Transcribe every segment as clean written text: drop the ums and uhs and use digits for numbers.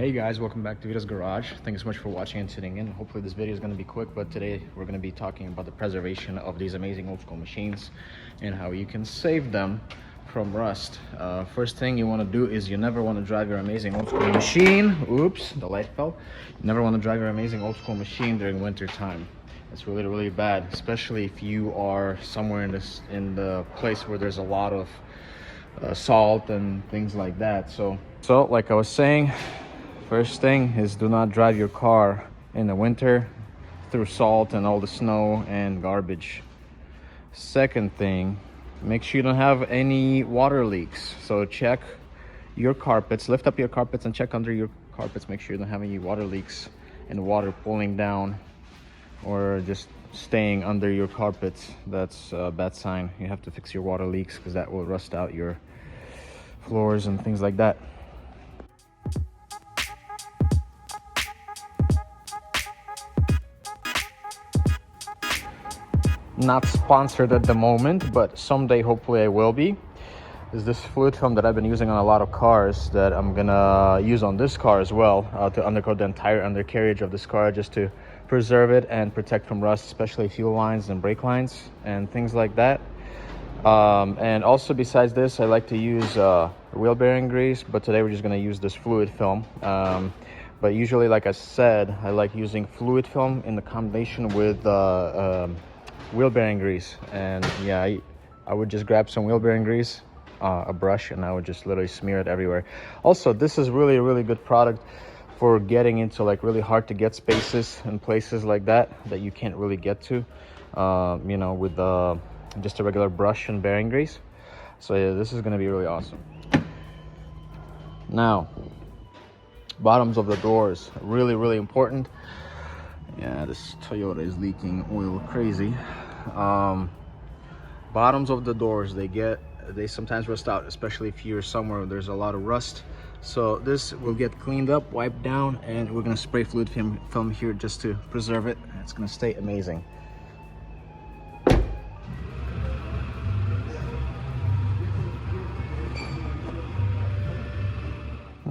Hey guys, welcome back to VITO'S Garage. Thank you so much for watching and tuning in. Hopefully this video is going to be quick, but today we're going to be talking about the preservation of these amazing old school machines and how you can save them from rust. First thing you want to do is you never want to drive your amazing old school machine. Oops, the light fell. You never want to drive your amazing old school machine during winter time. It's really bad, especially if you are somewhere in the place where there's a lot of salt and things like that. So like I was saying, first thing is do not drive your car in the winter through salt and all the snow and garbage. Second thing, make sure you don't have any water leaks. So check your carpets, lift up your carpets and check under your carpets. Make sure you don't have any water leaks and water pooling down or just staying under your carpets. That's a bad sign. You have to fix your water leaks because that will rust out your floors and things like that. Not sponsored at the moment, but someday hopefully I will be. Is this fluid film that I've been using on a lot of cars that I'm gonna use on this car as well, to undercoat the entire undercarriage of this car just to preserve it and protect from rust, especially fuel lines and brake lines and things like that. And also besides this, I like to use wheel bearing grease, but today we're just gonna use this fluid film. But usually, like I said, I like using fluid film in the combination with wheel bearing grease. And yeah, I would just grab some wheel bearing grease, a brush, and I would just literally smear it everywhere. Also, this is really good product for getting into like really hard to get spaces and places like that you can't really get to, you know, with just a regular brush and bearing grease. So yeah, this is going to be really awesome. Now, bottoms of the doors, really important. Yeah, this Toyota is leaking oil crazy. Bottoms of the doors, they sometimes rust out, especially if you're somewhere where there's a lot of rust. So this will get cleaned up, wiped down, and we're gonna spray fluid film here just to preserve it. It's gonna stay amazing.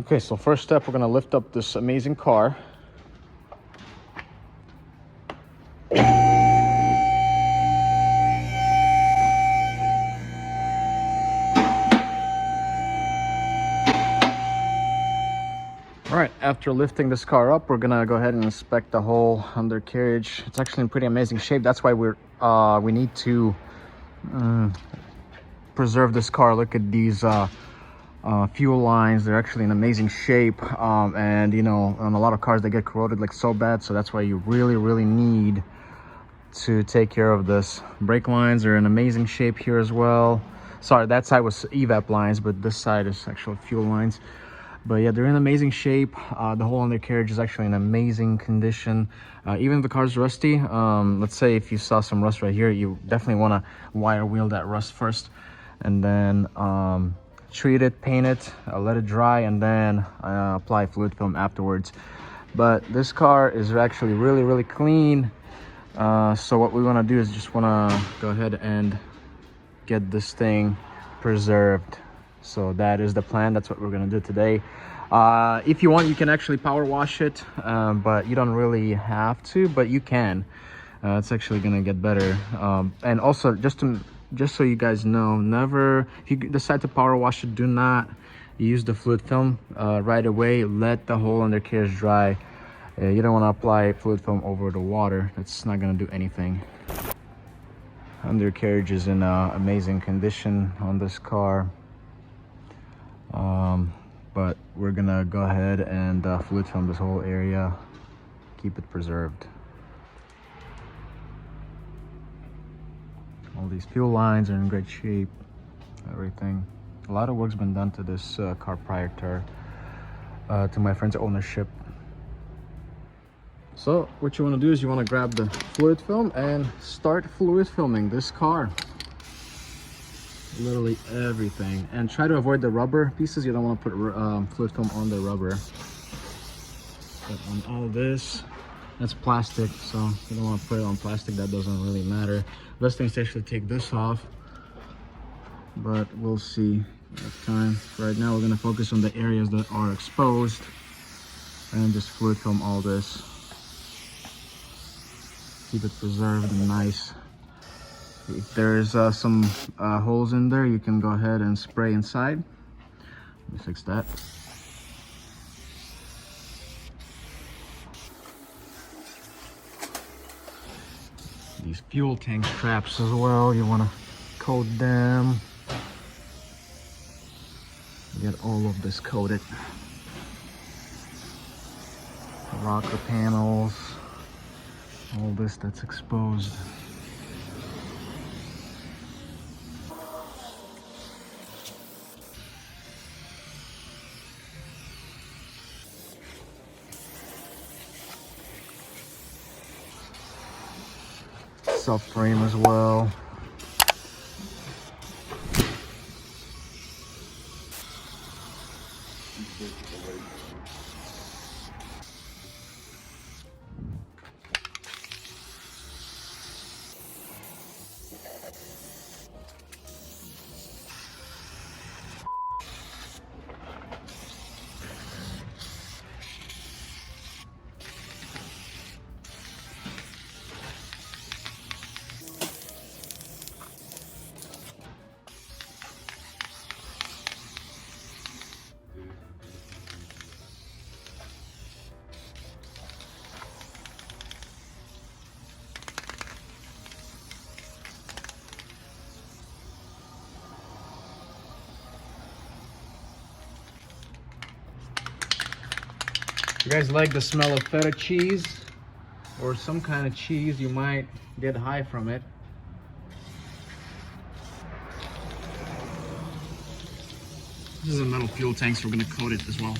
Okay, so first step, we're gonna lift up this amazing car. All right, after lifting this car up, we're gonna go ahead and inspect the whole undercarriage. It's actually in pretty amazing shape. That's why we need to preserve this car. Look at these fuel lines. They're actually in amazing shape. And you know, on a lot of cars, they get corroded like so bad. So that's why you really need to take care of this. Brake lines are in amazing shape here as well. Sorry, that side was evap lines, but this side is actual fuel lines. But yeah, they're in amazing shape. The whole undercarriage is actually in amazing condition. Even if the car's rusty, let's say if you saw some rust right here, you definitely want to wire wheel that rust first, and then treat it, paint it, let it dry, and then apply fluid film afterwards. But this car is actually really clean. So what we want to do is just want to go ahead and get this thing preserved. So that is the plan. That's what we're gonna do today. If you want, you can actually power wash it, but you don't really have to, but you can. It's actually gonna get better. And also, just so you guys know, never, if you decide to power wash it, do not use the fluid film right away. Let the whole undercarriage dry. You don't want to apply fluid film over the water. It's not gonna do anything. Undercarriage is in amazing condition on this car. But we're gonna go ahead and fluid film this whole area, keep it preserved. All these fuel lines are in great shape, everything. A lot of work's been done to this car prior to my friend's ownership. So what you want to do is you want to grab the fluid film and start fluid filming this car. Literally everything, and try to avoid the rubber pieces. You don't want to put fluid film on the rubber. But on all this, that's plastic, so you don't want to put it on plastic. That doesn't really matter. Best thing is to actually take this off, but we'll see at time. Right now we're going to focus on the areas that are exposed. and just fluid film all this. Keep it preserved and nice. If there's some holes in there, you can go ahead and spray inside. Let me fix that. These fuel tank straps as well, you want to coat them. Get all of this coated. Rocker panels, all this that's exposed. Subframe as well. If you guys like the smell of feta cheese or some kind of cheese, you might get high from it. This is a metal fuel tank, so we're going to coat it as well.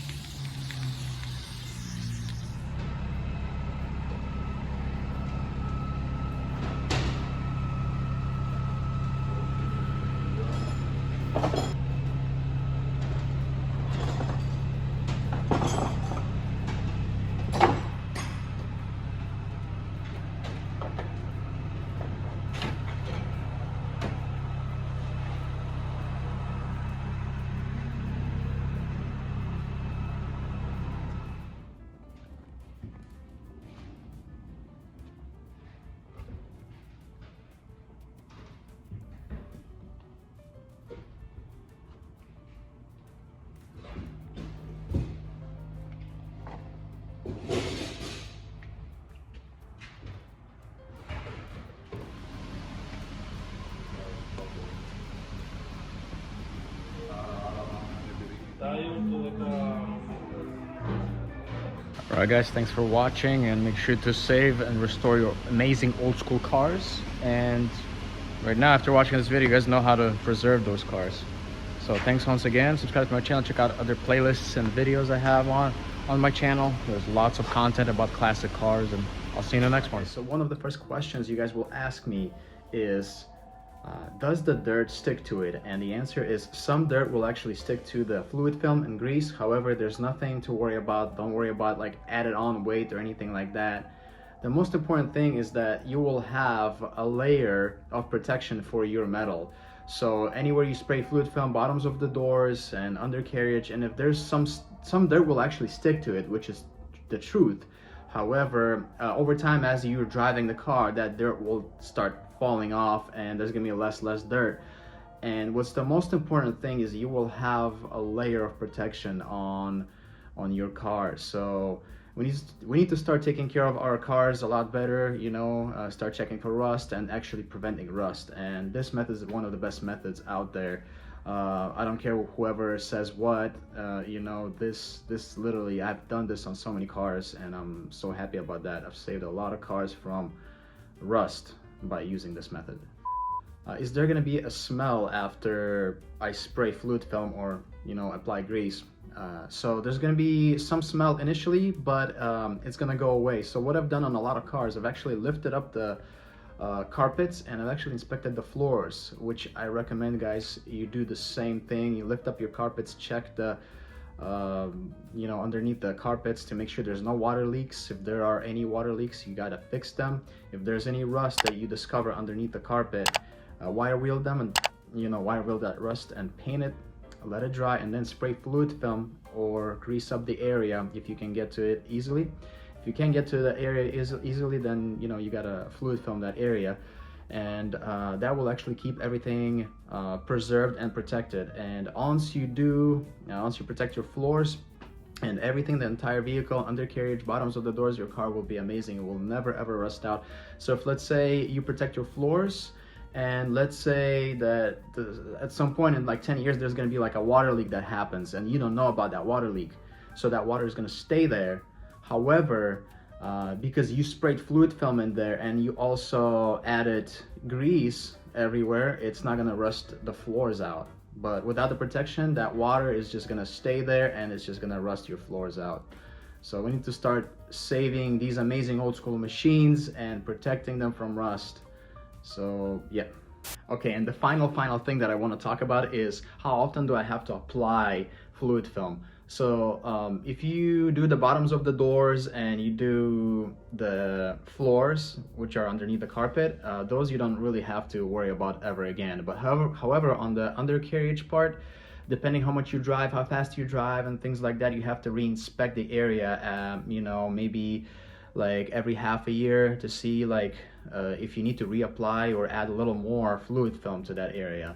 Alright guys, thanks for watching, and make sure to save and restore your amazing old school cars. And right now, after watching this video, you guys know how to preserve those cars. So thanks once again. Subscribe to my channel, check out other playlists and videos I have on my channel. There's lots of content about classic cars, and I'll see you in the next one. So one of the first questions you guys will ask me is, does the dirt stick to it? And the answer is some dirt will actually stick to the fluid film and grease. However, there's nothing to worry about. Don't worry about like added on weight or anything like that. The most important thing is that you will have a layer of protection for your metal. So anywhere you spray fluid film, bottoms of the doors and undercarriage, and if there's some dirt will actually stick to it, which is the truth. However, over time, as you're driving the car, that dirt will start falling off, and there's gonna be less dirt. And what's the most important thing is you will have a layer of protection on your car. So we need to start taking care of our cars a lot better, you know, start checking for rust and actually preventing rust. And this method is one of the best methods out there. I don't care whoever says what, you know, this literally, I've done this on so many cars, and I'm so happy about that. I've saved a lot of cars from rust by using this method. Is there gonna be a smell after I spray fluid film or, you know, apply grease? So there's gonna be some smell initially, but it's gonna go away. So what I've done on a lot of cars, I've actually lifted up the carpets, and I've actually inspected the floors, which I recommend, guys, you do the same thing. You lift up your carpets, check the you know, underneath the carpets to make sure there's no water leaks. If there are any water leaks, you gotta fix them. If there's any rust that you discover underneath the carpet, wire wheel them, and, you know, wire wheel that rust and paint it. let it dry, and then spray fluid film or grease up the area if you can get to it easily. If you can't get to the area easily, then you know you gotta fluid film that area, and that will actually keep everything preserved and protected. And once you do, once you protect your floors and everything, the entire vehicle, undercarriage, bottoms of the doors, your car will be amazing. It will never ever rust out. So if, let's say, you protect your floors, and let's say that at some point in like 10 years there's going to be like a water leak that happens, and you don't know about that water leak, so that water is going to stay there. However, because you sprayed fluid film in there and you also added grease everywhere, it's not going to rust the floors out. But without the protection, that water is just gonna stay there and it's just gonna rust your floors out. So we need to start saving these amazing old school machines and protecting them from rust. So yeah. Okay, and the final thing that I want to talk about is how often do I have to apply fluid film. So if you do the bottoms of the doors and you do the floors, which are underneath the carpet, those you don't really have to worry about ever again. But however, on the undercarriage part, depending how much you drive, how fast you drive, and things like that, you have to re-inspect the area, you know, maybe like every half a year to see like if you need to reapply or add a little more fluid film to that area.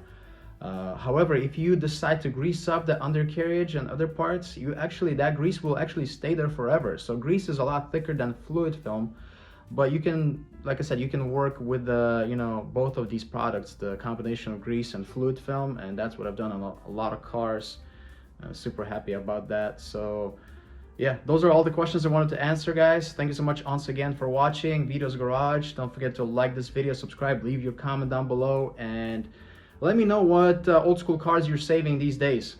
However, if you decide to grease up the undercarriage and other parts, that grease will actually stay there forever. So grease is a lot thicker than fluid film, but you can, like I said, you can work with the, you know, both of these products, the combination of grease and fluid film, and that's what I've done on a lot of cars. Super happy about that. So yeah, those are all the questions I wanted to answer, guys. Thank you so much once again for watching VITO'S Garage. Don't forget to like this video, subscribe, leave your comment down below, and let me know what old school cars you're saving these days.